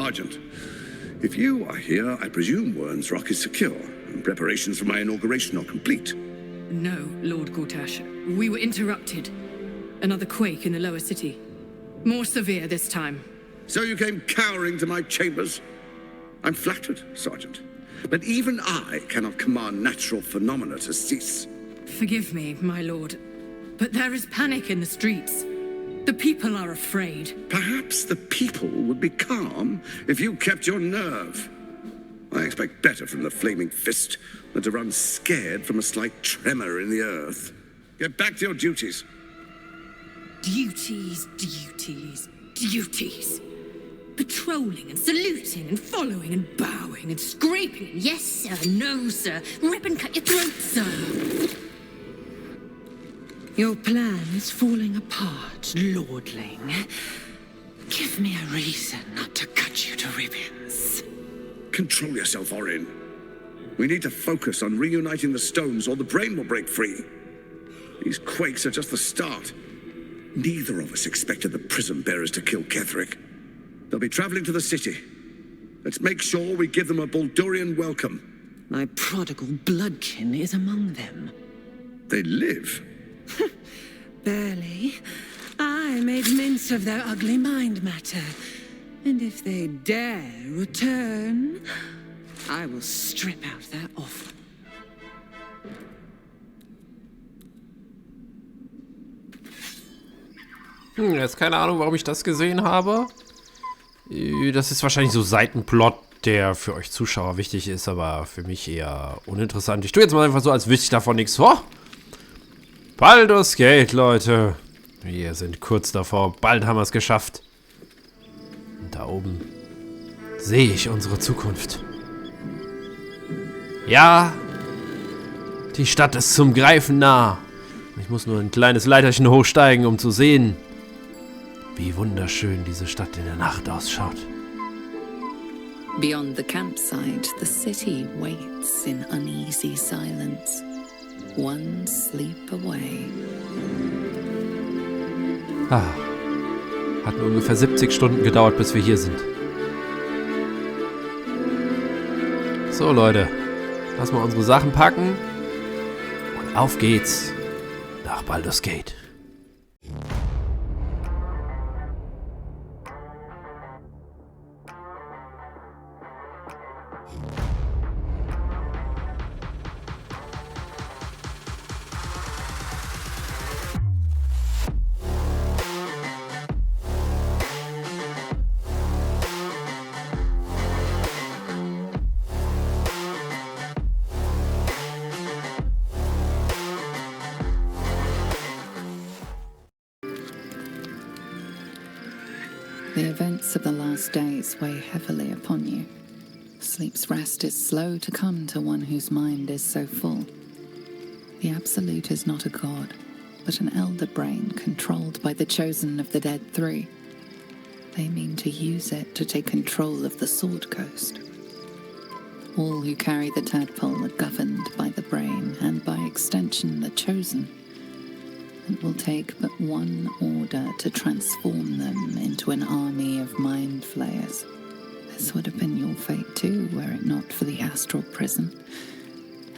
Sergeant. If you are here, I presume Wern's Rock is secure, and preparations for my inauguration are complete. No, Lord Gortash. We were interrupted. Another quake in the lower city. More severe this time. So you came cowering to my chambers? I'm flattered, Sergeant. But even I cannot command natural phenomena to cease. Forgive me, my lord, but there is panic in the streets. The people are afraid. Perhaps the people would be calm if you kept your nerve. I expect better from the flaming fist than to run scared from a slight tremor in the earth. Get back to your duties. Duties, duties, duties. Patrolling and saluting and following and bowing and scraping. Yes, sir. No, sir. Rip and cut your throat, sir. Your plan is falling apart, lordling. Give me a reason not to cut you to ribbons. Control yourself, Orin. We need to focus on reuniting the stones or the brain will break free. These quakes are just the start. Neither of us expected the prison bearers to kill Kethrik. They'll be traveling to the city. Let's make sure we give them a Baldurian welcome. My prodigal bloodkin is among them. They live. Barely. I made mince of their ugly mind matter. And if they dare return, I will strip out their offer. Jetzt keine Ahnung, warum ich das gesehen habe. Das ist wahrscheinlich so Seitenplot, der für euch Zuschauer wichtig ist, aber für mich eher uninteressant. Ich tue jetzt mal einfach so, als wüsste ich davon nichts. Oh! BaldursGate, Leute. Wir sind kurz davor. Bald haben wir es geschafft. Und da oben sehe ich unsere Zukunft. Ja, die Stadt ist zum Greifen nah. Ich muss nur ein kleines Leiterchen hochsteigen, um zu sehen, wie wunderschön diese Stadt in der Nacht ausschaut. Beyond the campsite, the city waits in uneasy silence. One sleep away. Hat nur ungefähr 70 Stunden gedauert, bis wir hier sind. So, Leute. Lass mal unsere Sachen packen. Und auf geht's nach BaldursGate. The events of the last days weigh heavily upon you. Sleep's rest is slow to come to one whose mind is so full. The Absolute is not a god, but an elder brain controlled by the chosen of the Dead Three. They mean to use it to take control of the Sword Coast. All who carry the tadpole are governed by the brain, and by extension the chosen. It will take but one order to transform them into an army of mind flayers. This would have been your fate too, were it not for the astral prison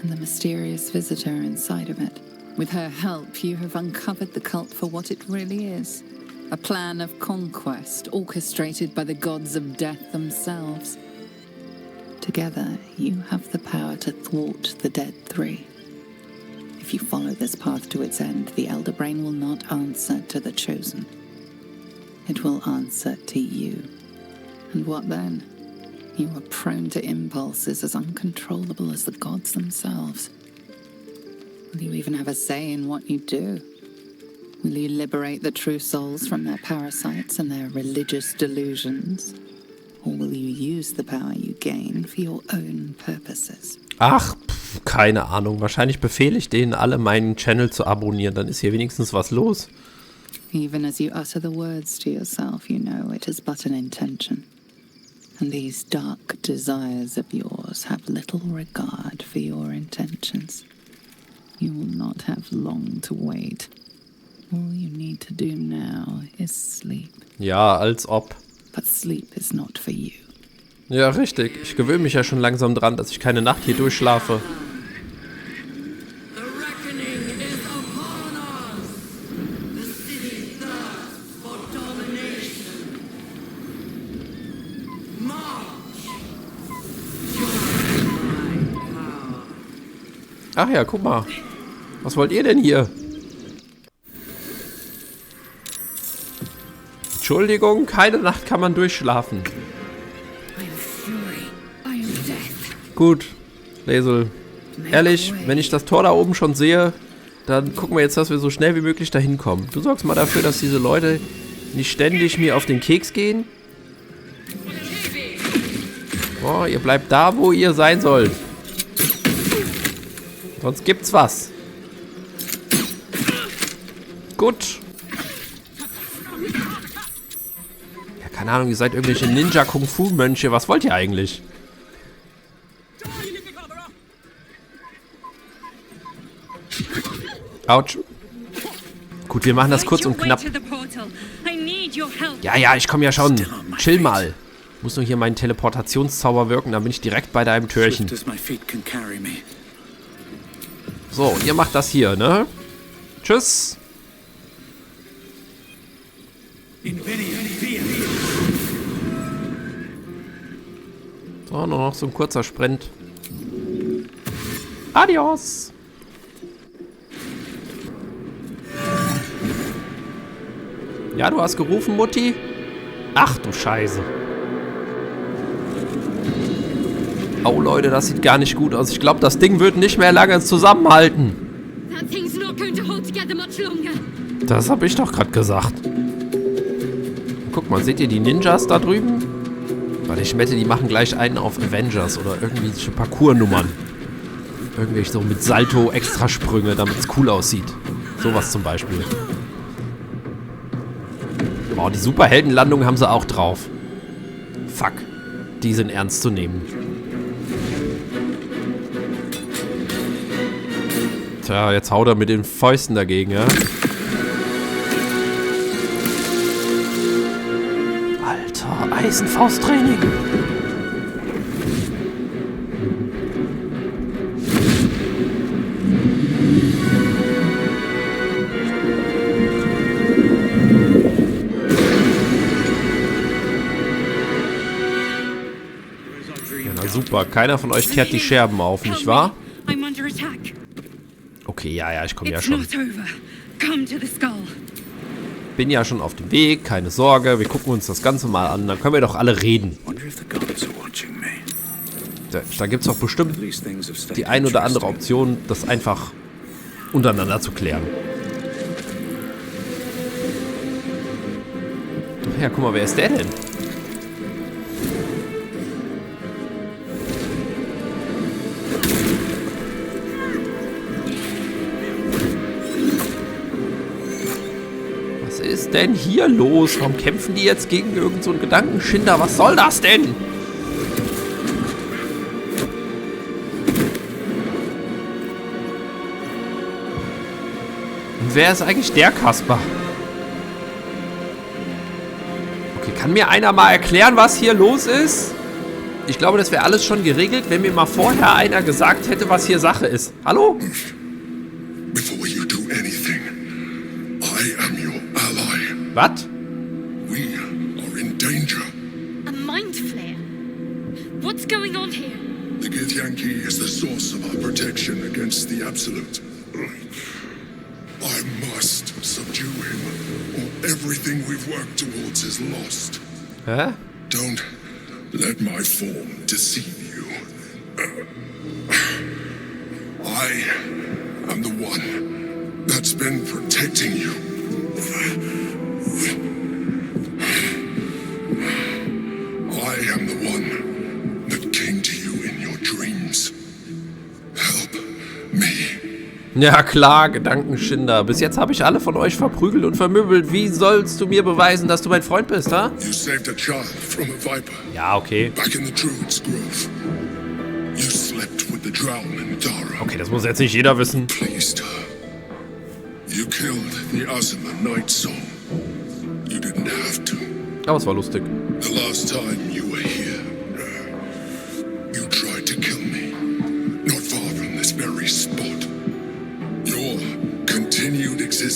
and the mysterious visitor inside of it. With her help, you have uncovered the cult for what it really is. A plan of conquest orchestrated by the gods of death themselves. Together, you have the power to thwart the Dead Three. If you follow this path to its end, the Elder Brain will not answer to the Chosen. It will answer to you. And what then? You are prone to impulses as uncontrollable as the gods themselves. Will you even have a say in what you do? Will you liberate the true souls from their parasites and their religious delusions? Or will you use the power you gain for your own purposes? Ach, keine Ahnung. Wahrscheinlich befehle ich denen alle, meinen Channel zu abonnieren. Dann ist hier wenigstens was los. Even as you utter the words to yourself, you know it is but an intention. And these dark desires of yours have little regard for your intentions. You will not have long to wait. All you need to do now is sleep. Ja, als ob. But sleep is not for you. Ja, richtig. Ich gewöhne mich ja schon langsam dran, dass ich keine Nacht hier durchschlafe. The reckoning is upon us. The city thirsts for domination. March. Join my power. Ach ja, guck mal. Was wollt ihr denn hier? Entschuldigung, keine Nacht kann man durchschlafen. I am fury. I am death. Gut, Lesel. Ehrlich, wenn ich das Tor da oben schon sehe, dann gucken wir jetzt, dass wir so schnell wie möglich dahin kommen. Du sorgst mal dafür, dass diese Leute nicht ständig mir auf den Keks gehen. Oh, ihr bleibt da, wo ihr sein sollt. Sonst gibt's was. Gut. Ja, keine Ahnung, ihr seid irgendwelche Ninja-Kung-Fu-Mönche. Was wollt ihr eigentlich? Autsch. Gut, wir machen das kurz und knapp. Ja, ich komme ja schon. Chill mal. Muss nur hier meinen Teleportationszauber wirken, dann bin ich direkt bei deinem Türchen. So, ihr macht das hier, ne? Tschüss. So, nur noch so ein kurzer Sprint. Adios. Ja, du hast gerufen, Mutti? Ach du Scheiße. Oh Leute, das sieht gar nicht gut aus. Ich glaube, das Ding wird nicht mehr lange zusammenhalten. That thing's not going to hold together much longer. Das habe ich doch gerade gesagt. Guck mal, seht ihr die Ninjas da drüben? Weil ich wette, die machen gleich einen auf Avengers oder irgendwelche Parcours-Nummern. Irgendwelche so mit Salto-Extrasprünge, damit es cool aussieht. Sowas zum Beispiel. Oh, die Superheldenlandung haben sie auch drauf. Fuck. Die sind ernst zu nehmen. Tja, jetzt haut er mit den Fäusten dagegen, ja? Alter, Eisenfausttraining. Ja, na super, keiner von euch kehrt die Scherben auf, nicht wahr? I'm under attack. Okay, ja, ich komme ja It's schon. not over. Come to the skull. Bin ja schon auf dem Weg, keine Sorge. Wir gucken uns das Ganze mal an, dann können wir doch alle reden. Da gibt es doch bestimmt die ein oder andere Option, das einfach untereinander zu klären. Ja, guck mal, wer ist der denn? Was ist denn hier los? Warum kämpfen die jetzt gegen irgend so einen Gedankenschinder? Was soll das denn? Und wer ist eigentlich der Kasper? Okay, kann mir einer mal erklären, was hier los ist? Ich glaube, das wäre alles schon geregelt, wenn mir mal vorher einer gesagt hätte, was hier Sache ist. Hallo? Before you do anything, I am your ally. Was? We are in danger. A mind flare. What's going on here? The Githyanki is the source of our protection against the Absolute. I must subdue him, or everything we've worked towards is lost. Hä? Don't let my form deceive you. I am the one that's been protecting you. I am the one that came to you in your dreams. Help me. Ja klar, Gedankenschinder. Bis jetzt habe ich alle von euch verprügelt und vermöbelt. Wie sollst du mir beweisen, dass du mein Freund bist, ha? You saved a child from a viper. Ja, okay. Back in the Druid's Grove. You slept with the drown in Dara. Okay, das muss jetzt nicht jeder wissen. Pleased her. You killed the Azuma Night Soul. You didn't have to. Aber es war lustig. The last time you were here,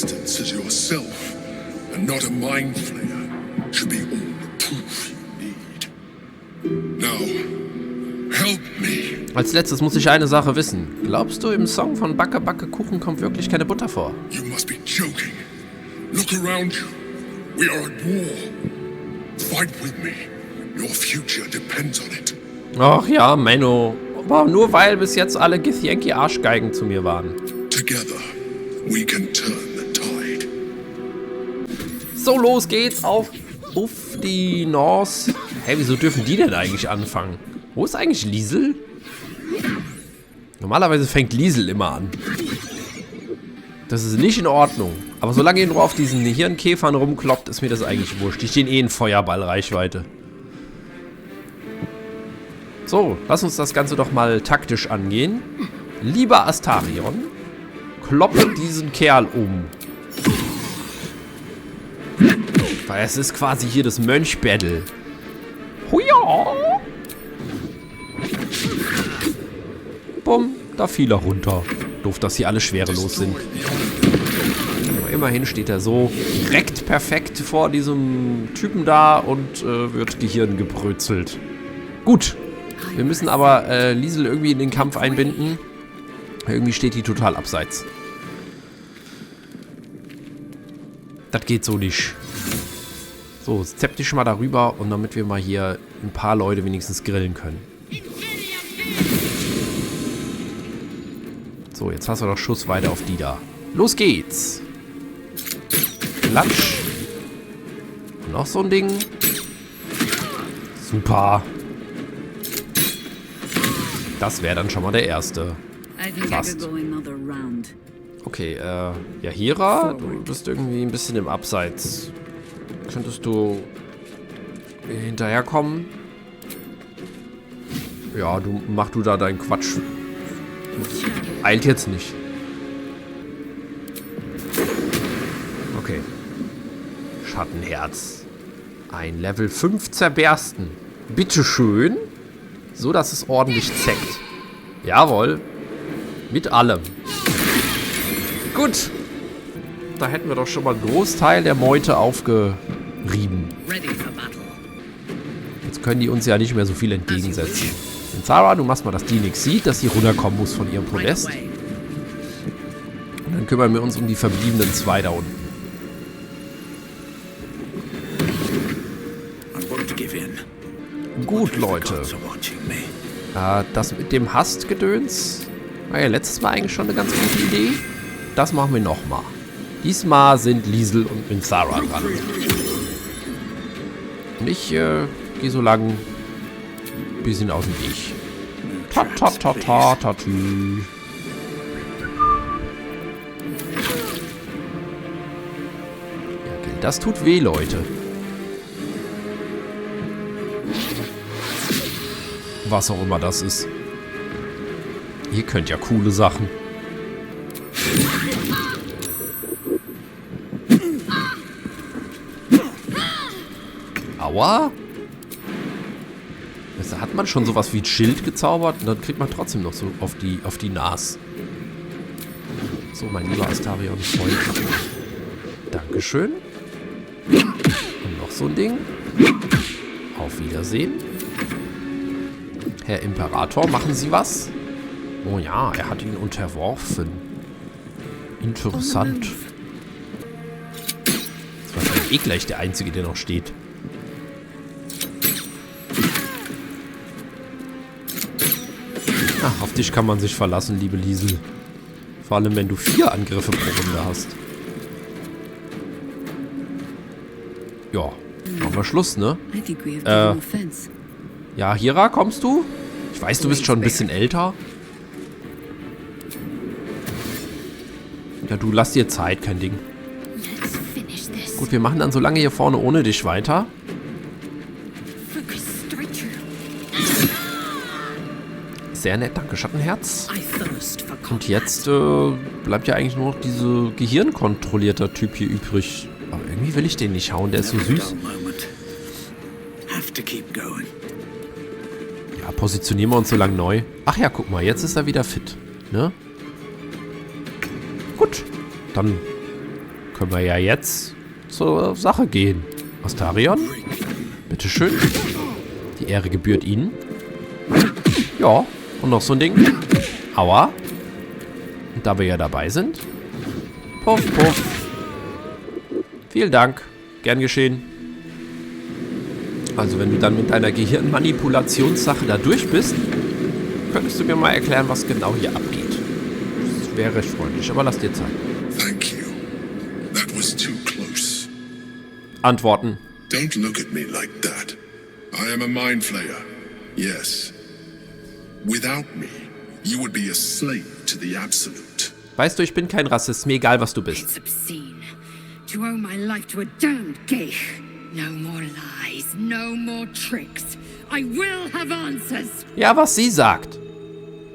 existence as yourself, and not a mind flayer, should be all the proof you need. Now, help me. Als letztes muss ich eine Sache wissen. Glaubst du, im Song von Backe, Backe, Kuchen kommt wirklich keine Butter vor? You must be joking. Look around you. We are at war. Fight with me. Your future depends on it. Ach ja, Menno. Aber nur weil bis jetzt alle Githyanki-Arschgeigen zu mir waren. Together, we can turn the tide. So, los geht's auf die Norse. Hey, wieso dürfen die denn eigentlich anfangen? Wo ist eigentlich Liesel? Normalerweise fängt Liesel immer an. Das ist nicht in Ordnung. Aber solange ihr nur auf diesen Hirnkäfern rumkloppt, ist mir das eigentlich wurscht. Die stehen eh in Feuerballreichweite. So, lass uns das Ganze doch mal taktisch angehen. Lieber Astarion, kloppe diesen Kerl um. Weil es ist quasi hier das Mönch-Battle. Huja! Bumm, da fiel er runter. Doof, dass hier alle schwerelos sind. Aber immerhin steht er so direkt perfekt vor diesem Typen da und wird Gehirn gebrötzelt. Gut. Wir müssen aber Liesel irgendwie in den Kampf einbinden. Irgendwie steht die total abseits. Das geht so nicht. So, zepp dich schon mal darüber und damit wir mal hier ein paar Leute wenigstens grillen können. So, jetzt hast du doch Schussweite auf die da. Los geht's. Klatsch. Noch so ein Ding. Super. Das wäre dann schon mal der erste. Fast. Okay, ja, Hera, du bist irgendwie ein bisschen im Abseits. Könntest du hinterherkommen? Ja, mach du da deinen Quatsch. Eilt jetzt nicht. Okay. Schattenherz. Ein Level 5 zerbersten. Bitteschön. So, dass es ordentlich zeckt. Jawohl. Mit allem. Gut. Da hätten wir doch schon mal einen Großteil der Meute aufgerieben. Jetzt können die uns ja nicht mehr so viel entgegensetzen. Und Sarah, du machst mal, dass die nichts sieht, dass sie runterkommen muss von ihrem Podest. Und dann kümmern wir uns um die verbliebenen zwei da unten. Gut, Leute. Das mit dem Hastgedöns war ja letztes Mal eigentlich schon eine ganz gute Idee. Das machen wir nochmal. Diesmal sind Liesel und Minthara dran. Und ich gehe so lang ein bisschen aus dem Weg. Ta-ta-ta-ta-ta-tü. Ja, okay. Das tut weh, Leute. Was auch immer das ist. Ihr könnt ja coole Sachen. Aua. Da hat man schon sowas wie ein Schild gezaubert und dann kriegt man trotzdem noch so auf die Nas. So, mein lieber Astarion-Freund. Dankeschön. Und noch so ein Ding. Auf Wiedersehen. Herr Imperator, machen Sie was? Oh ja, er hat ihn unterworfen. Interessant. Das war wahrscheinlich eh gleich der Einzige, der noch steht. Ach, auf dich kann man sich verlassen, liebe Liesel. Vor allem, wenn du 4 Angriffe pro Runde hast. Ja, machen wir Schluss, ne? Ja, Hera, kommst du? Ich weiß, du bist schon ein bisschen älter. Ja, du, lass dir Zeit, kein Ding. Gut, wir machen dann so lange hier vorne ohne dich weiter. Sehr nett, danke, Schattenherz. Und jetzt bleibt ja eigentlich nur noch diese gehirnkontrollierter Typ hier übrig. Aber irgendwie will ich den nicht hauen, der ist so süß. Ja, positionieren wir uns so lang neu. Ach ja, guck mal, jetzt ist er wieder fit. Ne? Gut, dann können wir ja jetzt zur Sache gehen. Astarion? Bitteschön. Die Ehre gebührt Ihnen. Ja, und noch so ein Ding. Aua. Und da wir ja dabei sind. Puff, puff. Vielen Dank. Gern geschehen. Also wenn du dann mit deiner Gehirnmanipulationssache da durch bist, könntest du mir mal erklären, was genau hier abgeht. Das wäre recht freundlich, aber lass dir Zeit. Thank you. That was too close. Antworten. Don't look at me like that. I am a mind flayer. Yes. Without me, you would be a slave to the absolute. Weißt du, ich bin kein Rassist. Mir egal, was du bist. It's obscene to owe my life to a damned geich. No more lies, no more tricks. I will have answers. Ja, was sie sagt.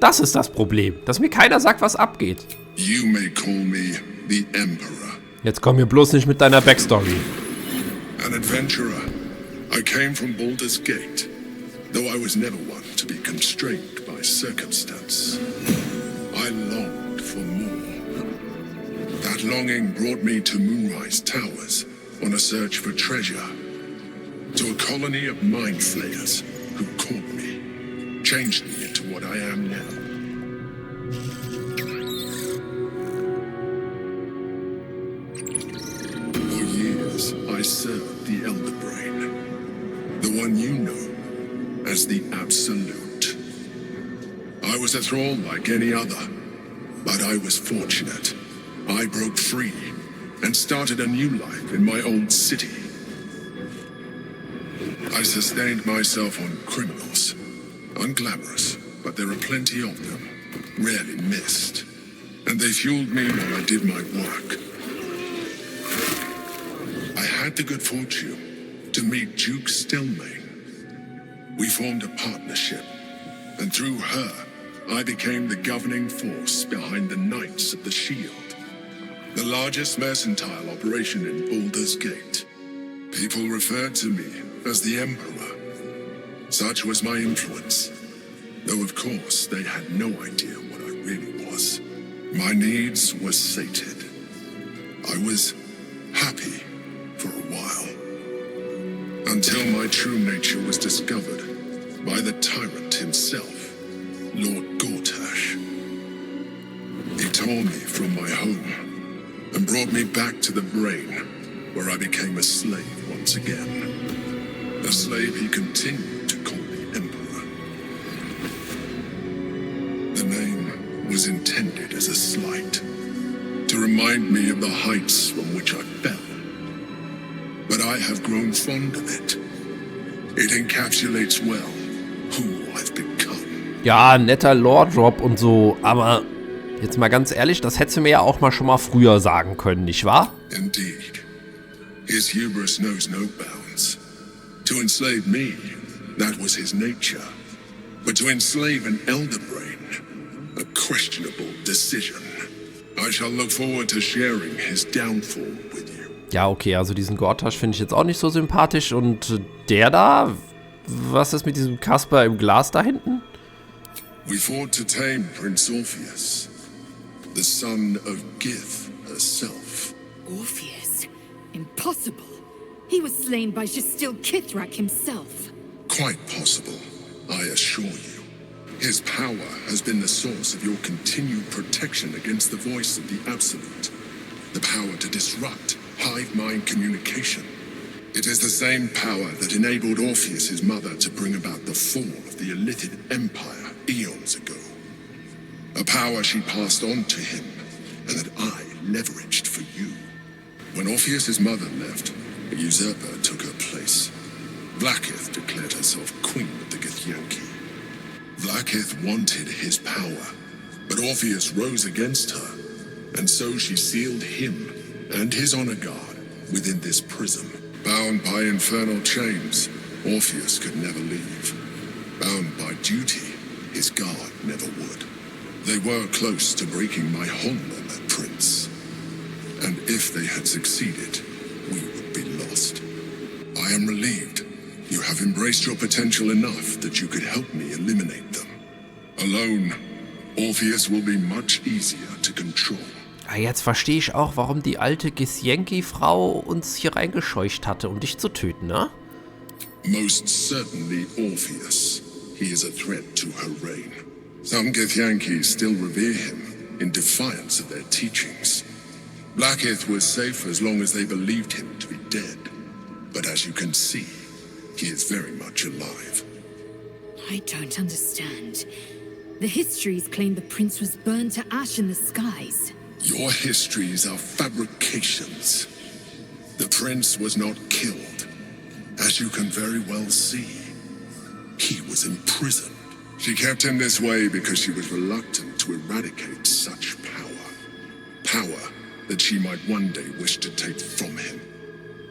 Das ist das Problem. Dass mir keiner sagt, was abgeht. You may call me the Emperor. Jetzt komm mir bloß nicht mit deiner Backstory. An adventurer. I came from Baldur's Gate, though I was never one to be constrained by circumstance. I longed for more. That longing brought me to Moonrise Towers on a search for treasure, to a colony of mind flayers who caught me, changed me into what I am now. For years, I served the Elder Brain, the one you know as the Absolute. I was a thrall like any other, but I was fortunate. I broke free and started a new life in my old city. I sustained myself on criminals. Unglamorous, but there are plenty of them, rarely missed. And they fueled me while I did my work. I had the good fortune to meet Duke Stelmane. We formed a partnership, and through her, I became the governing force behind the Knights of the Shield, the largest mercantile operation in Baldur's Gate. People referred to me as the Emperor. Such was my influence, though of course they had no idea what I really was. My needs were sated. I was happy for a while, until my true nature was discovered by the tyrant himself, Lord Gortash. He tore me from my home and brought me back to the Brain, where I became a slave once again. A slave he continued to call the Emperor. The name was intended as a slight, to remind me of the heights from which I fell. But I have grown fond of it. It encapsulates well who I've become. Ja, netter Lore-Drop und so, aber jetzt mal ganz ehrlich, das hättest du mir ja auch mal schon mal früher sagen können, nicht wahr? Indeed. His hubris knows no bounds. To enslave me, that was his nature. But to enslave an Elder Brain, a questionable decision. I shall look forward to sharing his downfall with you. Ja, okay, also diesen Gortash finde ich jetzt auch nicht so sympathisch. Und der da? Was ist mit diesem Kasper im Glas da hinten? We fought to tame Prince Orpheus, the son of Gith herself. Orpheus? Impossible. He was slain by Justil Kethrik himself. Quite possible, I assure you. His power has been the source of your continued protection against the voice of the Absolute. The power to disrupt hive mind communication. It is the same power that enabled Orpheus' mother to bring about the fall of the Illithid Empire eons ago. A power she passed on to him, and that I leveraged for you. When Orpheus' mother left, a usurper took her place. Vlaakith declared herself queen of the Githyanki. Vlaakith wanted his power, but Orpheus rose against her, and so she sealed him and his honor guard within this prison. Bound by infernal chains, Orpheus could never leave. Bound by duty, his guard never would. They were close to breaking my hold on that prince. And if they had succeeded, we would be lost. I am relieved. You have embraced your potential enough that you could help me eliminate them. Alone, Orpheus will be much easier to control. Ah, jetzt verstehe ich auch, warum die alte Githyanki-Frau uns hier reingescheucht hatte, um dich zu töten, ne? Most certainly Orpheus. He is a threat to her reign. Some Githyanki still revere him in defiance of their teachings. Blackith was safe as long as they believed him to be dead. But as you can see, he is very much alive. I don't understand. The histories claim the prince was burned to ash in the skies. Your histories are fabrications. The prince was not killed. As you can very well see, he was imprisoned. She kept him this way because she was reluctant to eradicate such power. Power that she might one day wish to take from him.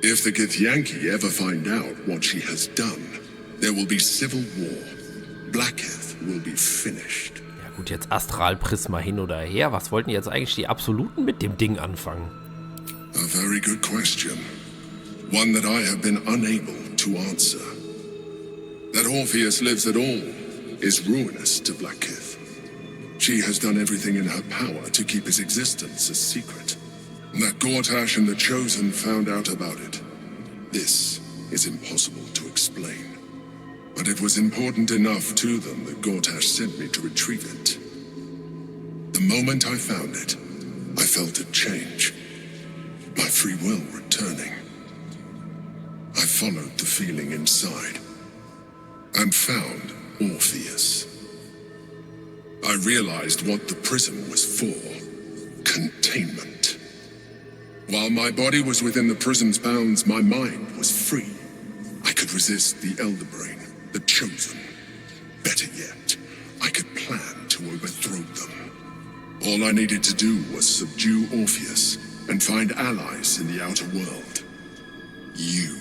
If the Githyanki ever find out what she has done, there will be civil war. Blackith will be finished. Ja gut, jetzt Astralprisma hin oder her. Was wollten jetzt eigentlich die Absoluten mit dem Ding anfangen? A very good question. One that I have been unable to answer. That Orpheus lives at all is ruinous to Blackith. She has done everything in her power to keep his existence a secret. That Gortash and the Chosen found out about it. This is impossible to explain. But it was important enough to them that Gortash sent me to retrieve it. The moment I found it, I felt a change. My free will returning. I followed the feeling inside and found Orpheus. I realized what the prison was for. Containment. While my body was within the prison's bounds, my mind was free. I could resist the Elder Brain, the Chosen. Better yet, I could plan to overthrow them. All I needed to do was subdue Orpheus and find allies in the outer world. You.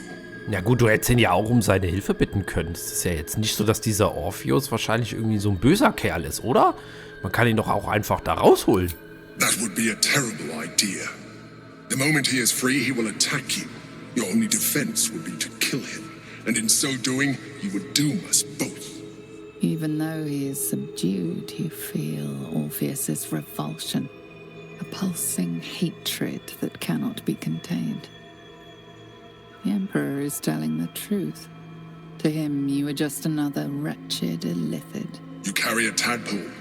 Na gut, du hättest ihn ja auch um seine Hilfe bitten können. Es ist ja jetzt nicht so, dass dieser Orpheus wahrscheinlich irgendwie so ein böser Kerl ist, oder? Man kann ihn doch auch einfach da rausholen. That would be a terrible idea. The moment he is free, he will attack you. Your only defense would be to kill him. And in so doing, he would doom us both. Even though he is subdued, you feel Orpheus's revulsion, a pulsing hatred that cannot be contained. The Emperor is telling the truth. To him, you are just another wretched illithid. You carry a tadpole.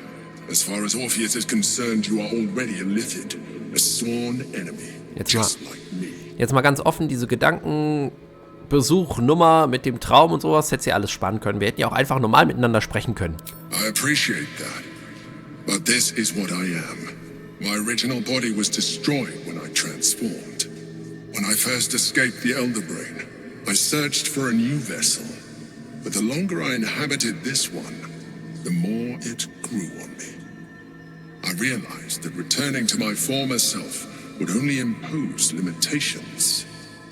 As far as Orpheus is concerned, you are already a lithid, a sworn enemy, just like me. Jetzt mal ganz offen, diese Gedankenbesuch-Nummer mit dem Traum und sowas, hätte sie alles sparen können. Wir hätten ja auch einfach normal miteinander sprechen können. I appreciate that. But this is what I am. My original body was destroyed when I transformed. When I first escaped the Elder Brain, I searched for a new vessel. But the longer I inhabited this one, the more it grew on me. I realized that returning to my former self would only impose limitations.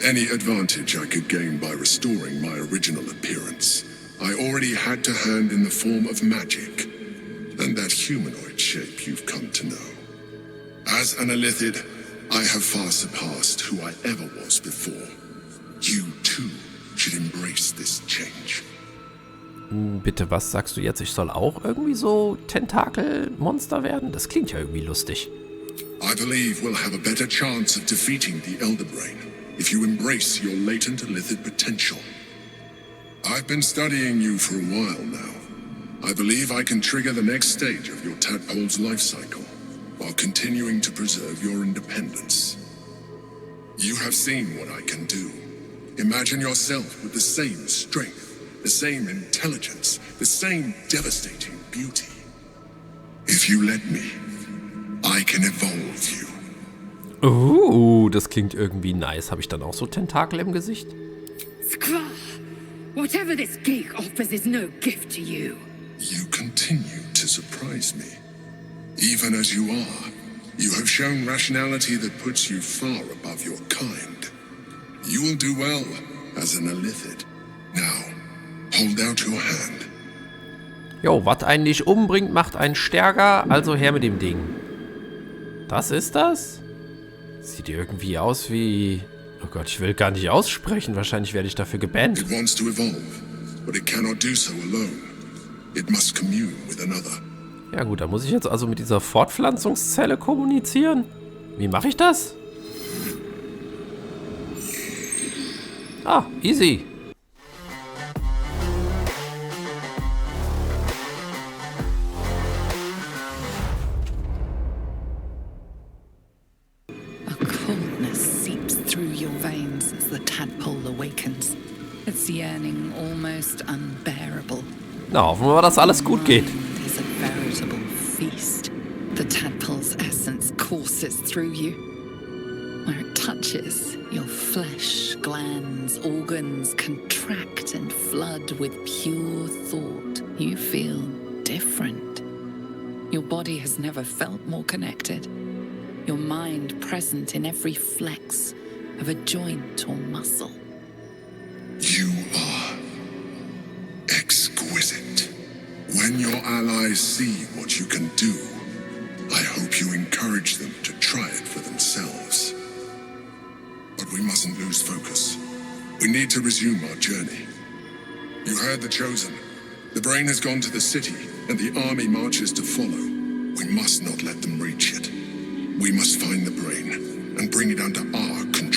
Any advantage I could gain by restoring my original appearance, I already had to hand in the form of magic, and that humanoid shape you've come to know. As an illithid, I have far surpassed who I ever was before. You too should embrace this change. Bitte, was sagst du jetzt? Ich soll auch irgendwie so Tentakelmonster werden? Das klingt ja irgendwie lustig. I believe we'll have a better chance of defeating the Elder Brain if you embrace your latent illithid potential. I've been studying you for a while now. I believe I can trigger the next stage of your tadpole's life cycle, while continuing to preserve your independence. You have seen what I can do. Imagine yourself with the same strength, the same intelligence, the same devastating beauty. If you let me, I can evolve you. Das klingt irgendwie nice. Habe ich dann auch so Tentakel im Gesicht? Skra! Whatever this gig offers is no gift to you. You continue to surprise me. Even as you are, you have shown rationality that puts you far above your kind. You will do well as an illithid. Now, hold out your hand. Jo, was einen nicht umbringt, macht einen stärker. Also her mit dem Ding. Das ist das? Sieht irgendwie aus wie... Oh Gott, ich will gar nicht aussprechen. Wahrscheinlich werde ich dafür gebannt. It wants to evolve, but it cannot do so alone. It must commune with another. Ja gut, da muss ich jetzt also mit dieser Fortpflanzungszelle kommunizieren. Wie mache ich das? Ah, easy. A coldness seeps through your veins as the tadpole awakens. Its yearning almost unbearable. Na, hoffen wir mal, dass alles gut geht. Mind is a veritable feast. The tadpole's essence courses through you. Where it touches, your flesh, glands, organs contract and flood with pure thought. You feel different. Your body has never felt more connected. Your mind present in every flex of a joint or muscle. You are exquisite. When your allies see what you can do, I hope you encourage them to try it for themselves. But we mustn't lose focus. We need to resume our journey. You heard the Chosen. The brain has gone to the city, and the army marches to follow. We must not let them reach it. We must find the brain and bring it under our control.